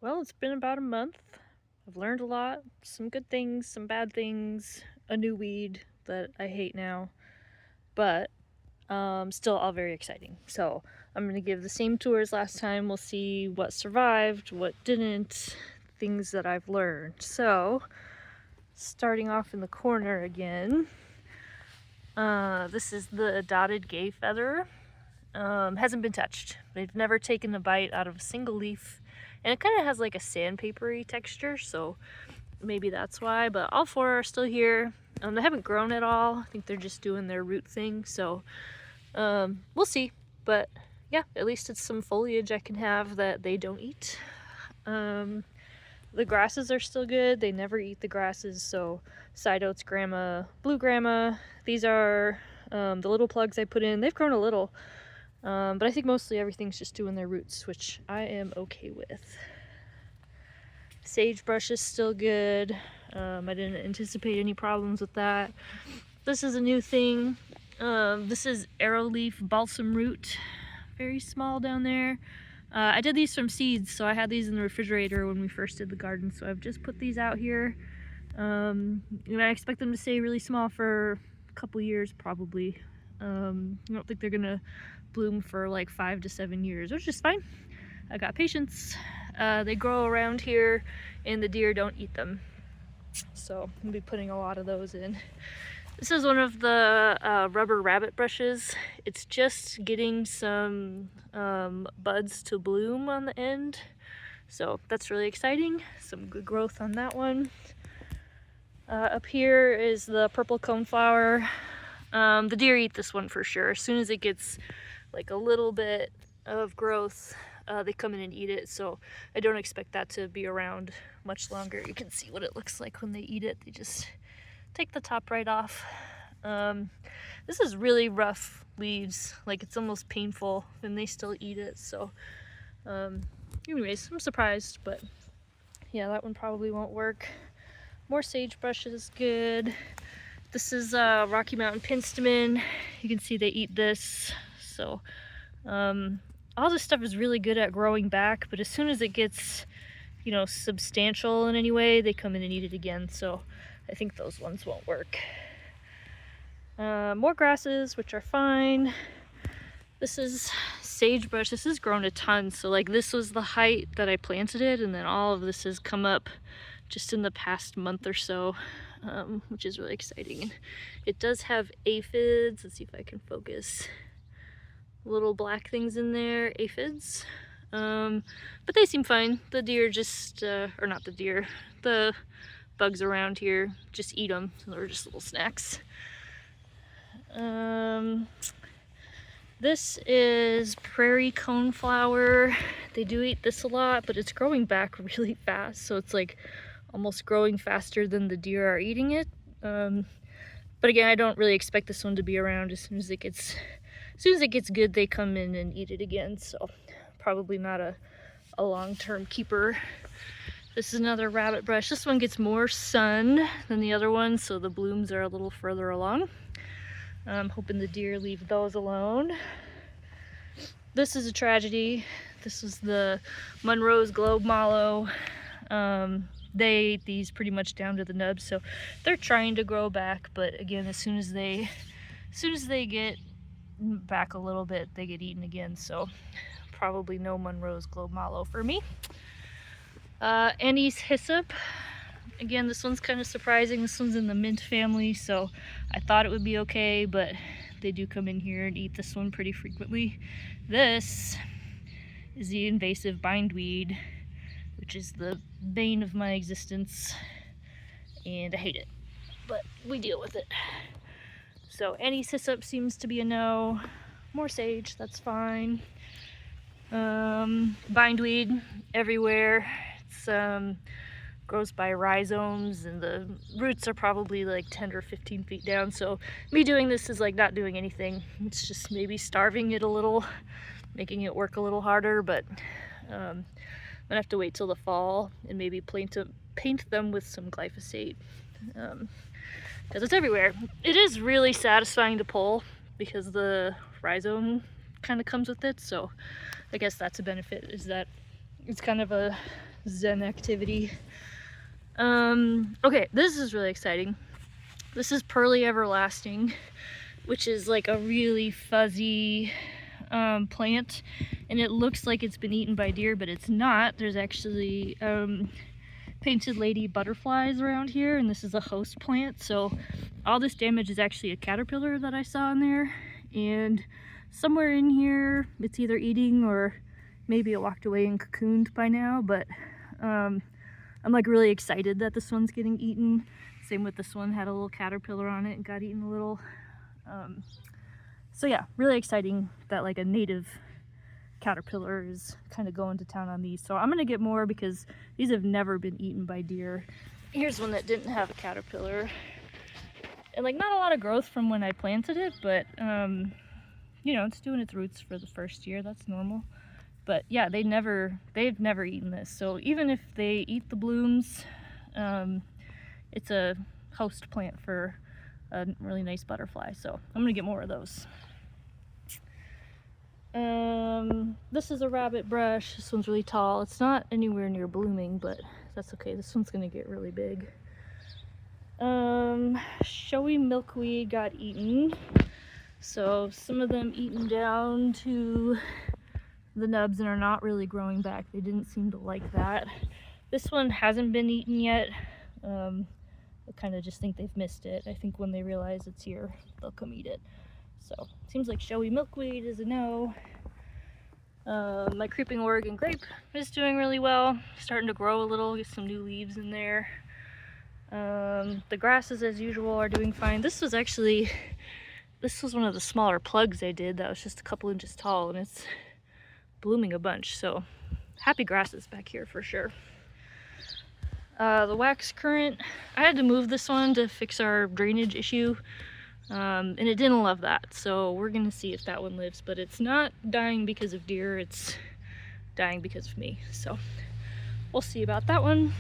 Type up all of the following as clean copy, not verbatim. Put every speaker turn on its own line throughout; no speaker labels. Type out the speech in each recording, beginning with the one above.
Well, it's been about a month. I've learned a lot, some good things, some bad things, a new weed that I hate now, but still all very exciting. So I'm gonna give the same tour as last time. We'll see what survived, what didn't, things that I've learned. So starting off in the corner again, this is the dotted gayfeather. Hasn't been touched. They've never taken a bite out of a single leaf, and it kind of has like a sandpapery texture, so maybe that's why. But all four are still here. They haven't grown at all. I think they're just doing their root thing, so we'll see. But yeah, at least it's some foliage I can have that they don't eat. The grasses are still good. They never eat the grasses, so side oats, grama, blue grama. These are the little plugs I put in. They've grown a little. But I think mostly everything's just doing their roots, which I am okay with. Sagebrush is still good. I didn't anticipate any problems with that. This is a new thing. This is Arrowleaf balsamroot. Very small down there. I did these from seeds, so I had these in the refrigerator when we first did the garden, so I've just put these out here. And I expect them to stay really small for a couple years, probably. I don't think they're gonna bloom for like 5 to 7 years, which is fine. I got patience. They grow around here and the deer don't eat them, so I'll be putting a lot of those in. This is one of the rubber rabbit brushes. It's just getting some buds to bloom on the end, so that's really exciting. Some good growth on that one. Up here is the purple coneflower. The deer eat this one for sure. As soon as it gets like a little bit of growth, they come in and eat it, so I don't expect that to be around much longer. You can see what it looks like when they eat it. They just take the top right off. This is really rough leaves, like it's almost painful, and they still eat it, so anyways, I'm surprised, but yeah, that one probably won't work. More sagebrush is good. This is Rocky Mountain penstemon. You can see they eat this. So all this stuff is really good at growing back, but as soon as it gets, you know, substantial in any way, they come in and eat it again. So I think those ones won't work. More grasses, which are fine. This is sagebrush. This has grown a ton. So like this was the height that I planted it, and then all of this has come up just in the past month or so, which is really exciting. It does have aphids. Let's see if I can focus. Little black things in there, aphids. But they seem fine. The deer just, or not the deer, the bugs around here just eat them. So they're just little snacks. This is prairie coneflower. They do eat this a lot, but it's growing back really fast. So it's like almost growing faster than the deer are eating it. But again, I don't really expect this one to be around. As soon as it gets good, they come in and eat it again. So probably not a long-term keeper. This is another rabbit brush. This one gets more sun than the other one, so the blooms are a little further along. I'm hoping the deer leave those alone. This is a tragedy. This is the Monroe's globe mallow. They ate these pretty much down to the nubs, so they're trying to grow back, but again, as soon as they get back a little bit, they get eaten again, so probably no Monroe's globe mallow for me. Anise hyssop. Again, this one's kind of surprising. This one's in the mint family, so I thought it would be okay, but they do come in here and eat this one pretty frequently. This is the invasive bindweed, which is the bane of my existence, and I hate it, but we deal with it. So Anise hyssop seems to be a no. More sage, that's fine. Bindweed everywhere. It's grows by rhizomes, and the roots are probably like 10 or 15 feet down, so me doing this is like not doing anything. It's just maybe starving it a little, making it work a little harder, but I'm gonna have to wait till the fall and maybe paint them with some glyphosate, because it's everywhere. It is really satisfying to pull because the rhizome kind of comes with it, so I guess that's a benefit, is that it's kind of a Zen activity. Okay, this is really exciting. This is Pearly Everlasting, which is like a really fuzzy plant, and it looks like it's been eaten by deer, but it's not. There's actually painted lady butterflies around here, and this is a host plant, so all this damage is actually a caterpillar that I saw in there, and somewhere in here it's either eating or maybe it walked away and cocooned by now, but I'm like really excited that this one's getting eaten. Same with this one, had a little caterpillar on it and got eaten a little. So yeah, really exciting that like a native caterpillar is kind of going to town on these. So I'm gonna get more because these have never been eaten by deer. Here's one that didn't have a caterpillar. And like not a lot of growth from when I planted it, but you know, it's doing its roots for the first year, that's normal. But yeah, they've never eaten this. So even if they eat the blooms, it's a host plant for a really nice butterfly. So I'm gonna get more of those. This is a rabbit brush. This one's really tall. It's not anywhere near blooming, but that's okay. This one's gonna get really big. Showy milkweed got eaten. So some of them eaten down to the nubs and are not really growing back. They didn't seem to like that. This one hasn't been eaten yet. I kind of just think they've missed it. I think when they realize it's here, they'll come eat it. So, seems like showy milkweed is a no. My creeping Oregon grape is doing really well. Starting to grow a little, get some new leaves in there. The grasses, as usual, are doing fine. This was one of the smaller plugs I did that was just a couple inches tall, and it's blooming a bunch. So, happy grasses back here for sure. The wax currant, I had to move this one to fix our drainage issue, and it didn't love that, so we're gonna see if that one lives, but it's not dying because of deer, it's dying because of me, so we'll see about that one.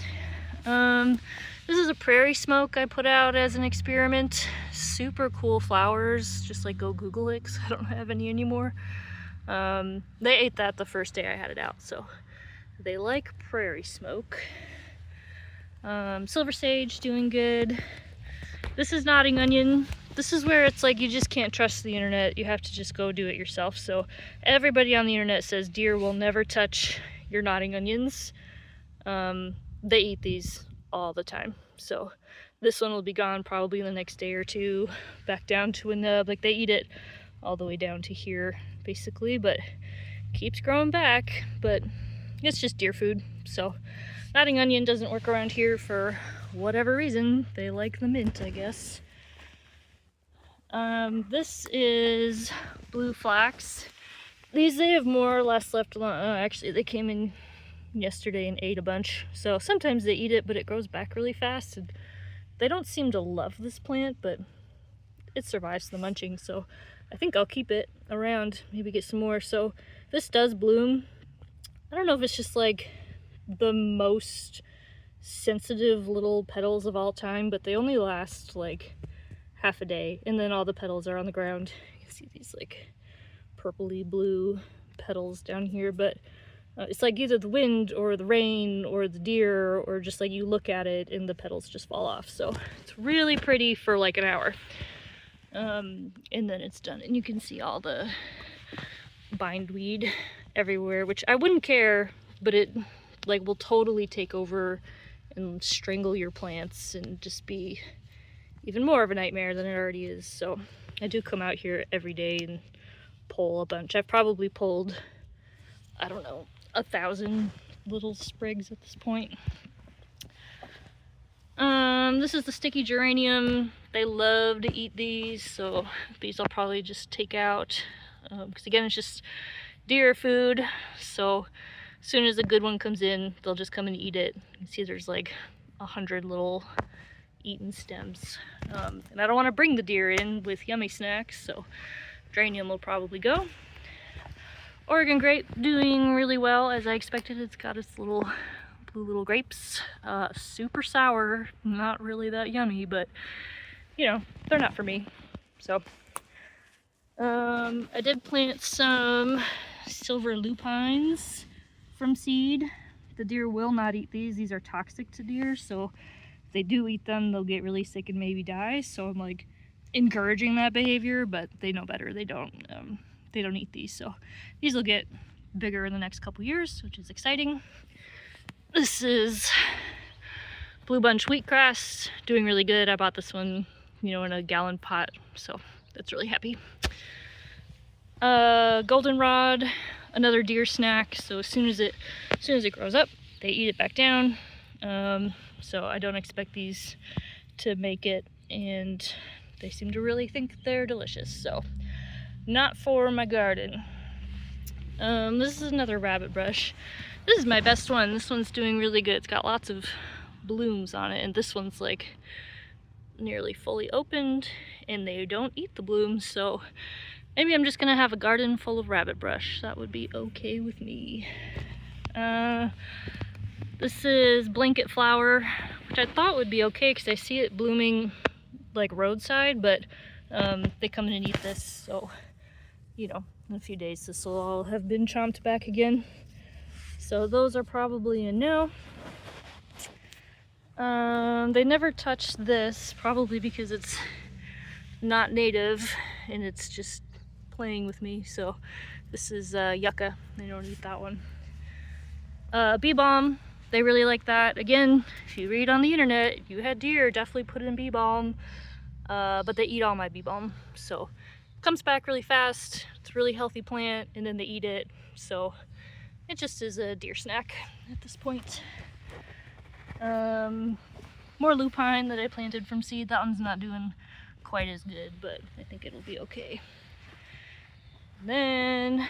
This is a prairie smoke I put out as an experiment. Super cool flowers, just like go Google it, 'cause I don't have any anymore. They ate that the first day I had it out, so they like prairie smoke. Silver sage doing good. This is nodding onion. This is where it's like you just can't trust the internet. You have to just go do it yourself. So everybody on the internet says deer will never touch your nodding onions. They eat these all the time. So this one will be gone probably in the next day or two, back down to a nub. Like they eat it all the way down to here basically, but keeps growing back. But it's just deer food. So nodding onion doesn't work around here for whatever reason. They like the mint, I guess. This is blue flax. These, they have more or less left alone. Actually, they came in yesterday and ate a bunch. So sometimes they eat it, but it grows back really fast. And they don't seem to love this plant, but it survives the munching. So I think I'll keep it around, maybe get some more. So this does bloom. I don't know if it's just like the most sensitive little petals of all time, but they only last like half a day, and then all the petals are on the ground. You can see these like purpley blue petals down here, but it's like either the wind or the rain or the deer, or just like you look at it and the petals just fall off. So it's really pretty for like an hour, and then it's done, and you can see all the bindweed everywhere, which I wouldn't care, but it like will totally take over and strangle your plants and just be even more of a nightmare than it already is. So I do come out here every day and pull a bunch. I've probably pulled, I don't know, 1,000 little sprigs at this point. This is the sticky geranium. They love to eat these, so these I'll probably just take out, because again, it's just deer food. So as soon as a good one comes in, they'll just come and eat it. You can see there's like 100 little eaten stems. And I don't want to bring the deer in with yummy snacks, so geranium will probably go. Oregon grape doing really well, as I expected. It's got its little blue little grapes. Super sour, not really that yummy, but you know, they're not for me. So I did plant some silver lupines from seed. The deer will not eat these. These are toxic to deer, so if they do eat them, they'll get really sick and maybe die. So I'm like encouraging that behavior, but they know better. They don't eat these. So these will get bigger in the next couple years, which is exciting. This is Bluebunch wheatgrass, doing really good. I bought this one, you know, in a gallon pot, so that's really happy. Goldenrod, another deer snack. So as soon as it grows up, they eat it back down. So I don't expect these to make it, and they seem to really think they're delicious. So not for my garden. This is another rabbit brush. This is my best one. This one's doing really good. It's got lots of blooms on it, and this one's like nearly fully opened, and they don't eat the blooms, so maybe I'm just gonna have a garden full of rabbit brush. That would be okay with me. This is Blanketflower, which I thought would be okay because I see it blooming like roadside, but they come in and eat this, so you know, in a few days this will all have been chomped back again. So those are probably a no. They never touched this, probably because it's not native and it's just playing with me. So this is yucca. They don't eat that one. Beebalm, they really like that. Again, if you read on the internet, if you had deer, definitely put it in Beebalm. But they eat all my Beebalm, so it comes back really fast. It's a really healthy plant, and then they eat it. So it just is a deer snack at this point. More lupine that I planted from seed. That one's not doing quite as good, but I think it'll be okay. Then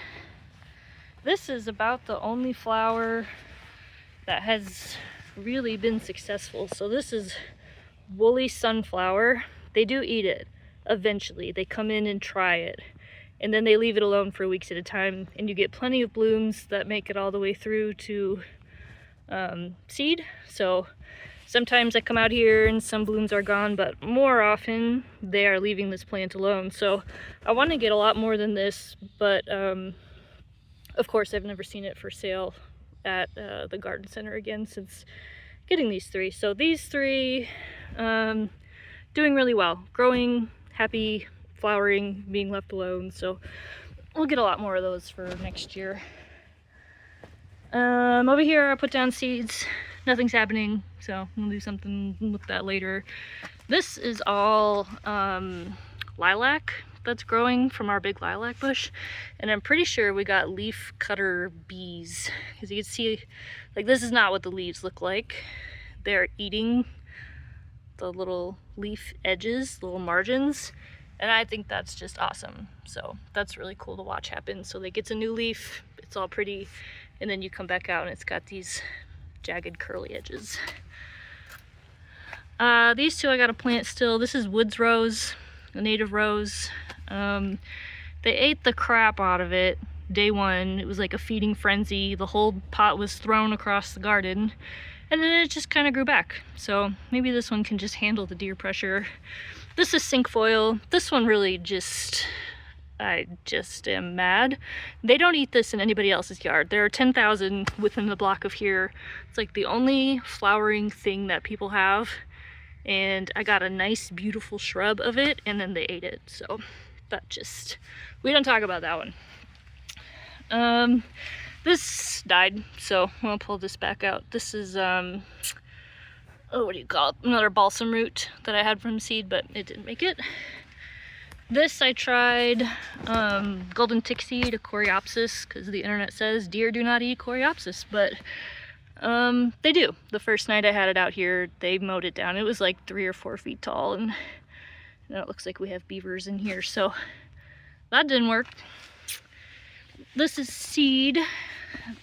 this is about the only flower that has really been successful. So this is woolly sunflower. They do eat it eventually. They come in and try it, and then they leave it alone for weeks at a time, and you get plenty of blooms that make it all the way through to seed. So sometimes I come out here and some blooms are gone, but more often they are leaving this plant alone. So I want to get a lot more than this, but of course I've never seen it for sale at the garden center again since getting these three. So these three doing really well, growing, happy, flowering, being left alone. So we'll get a lot more of those for next year. Over here I put down seeds. Nothing's happening, so we'll do something with that later. This is all lilac that's growing from our big lilac bush, and I'm pretty sure we got leaf cutter bees, because you can see, like, this is not what the leaves look like. They're eating the little leaf edges, little margins, and I think that's just awesome. So that's really cool to watch happen. So like, it's a new leaf, it's all pretty, and then you come back out and it's got these jagged curly edges. These two I gotta plant still. This is woods rose, a native rose. They ate the crap out of it day one. It was like a feeding frenzy. The whole pot was thrown across the garden, and then it just kind of grew back. So maybe this one can just handle the deer pressure. This is cinquefoil. This one really just, I just am mad. They don't eat this in anybody else's yard. There are 10,000 within the block of here. It's like the only flowering thing that people have. And I got a nice, beautiful shrub of it, and then they ate it. So that just, we don't talk about that one. This died, so I'll pull this back out. This is, oh, what do you call it? Another balsamroot that I had from seed, but it didn't make it. This I tried golden tickseed, a coreopsis, because the internet says deer do not eat coreopsis, but they do. The first night I had it out here, they mowed it down. It was like 3 or 4 feet tall, and now it looks like we have beavers in here, so that didn't work. This is seed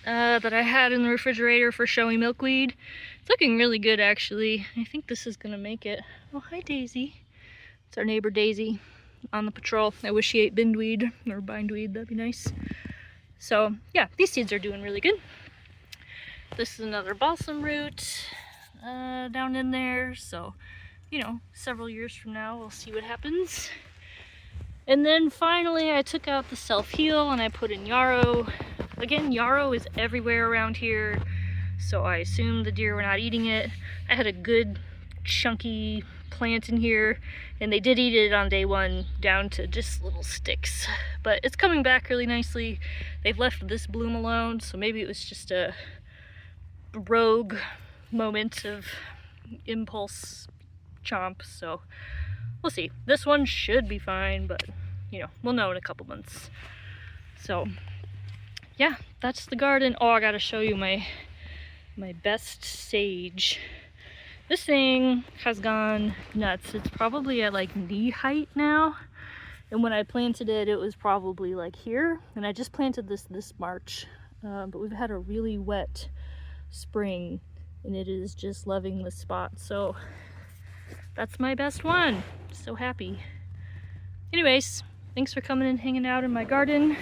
that I had in the refrigerator for showy milkweed. It's looking really good, actually. I think this is gonna make it. Oh, hi Daisy. It's our neighbor Daisy on the patrol. I wish she ate bindweed or bindweed, that'd be nice. So yeah, these seeds are doing really good. This is another balsam root down in there, so you know, several years from now we'll see what happens. And then finally I took out the self-heal and I put in yarrow. Again, yarrow is everywhere around here. so I assumed the deer were not eating it. I had a good chunky plant in here, and they did eat it on day one down to just little sticks, but it's coming back really nicely. They've left this bloom alone, so maybe it was just a rogue moment of impulse chomp, so we'll see. This one should be fine, but you know, we'll know in a couple months. So yeah, that's the garden. Oh, I gotta show you my best sage. This thing has gone nuts. It's probably at like knee height now, and when I planted it, it was probably like here, and I just planted this March, but we've had a really wet spring, and it is just loving the spot. So that's my best one. So happy. Anyways, thanks for coming and hanging out in my garden.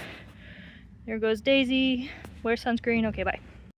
There goes Daisy. Wear sunscreen. Okay, bye.